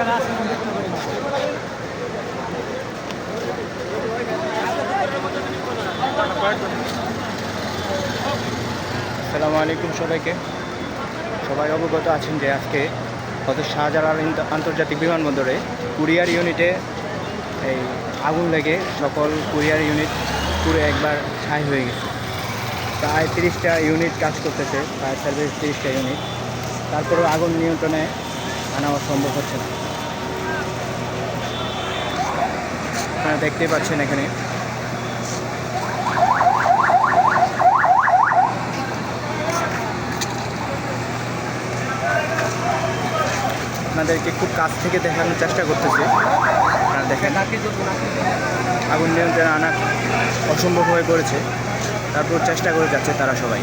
আসসালামু আলাইকুম সবাইকে। সবাই অবগত আছেন যে আজকে শাহজালাল আন্তর্জাতিক বিমানবন্দরে কুরিয়ার ইউনিটে এই আগুন লেগে সকল কুরিয়ার ইউনিট পুরো একবার ছাই হয়ে গেছে। প্রায় 30টা ইউনিট কাজ করতেছে, ফায়ার সার্ভিস 30টা ইউনিট, তারপরেও আগুন নিয়ন্ত্রণে আনা সম্ভব হচ্ছে না। আপনারা দেখতেই পাচ্ছেন এখানে আপনাদেরকে খুব কাছ থেকে দেখানোর চেষ্টা করতেছি। আপনারা দেখেন আগুন নিয়ন্ত্রণে আনা অসম্ভব হয়ে পড়েছে, তারপর চেষ্টা করে যাচ্ছে তারা সবাই।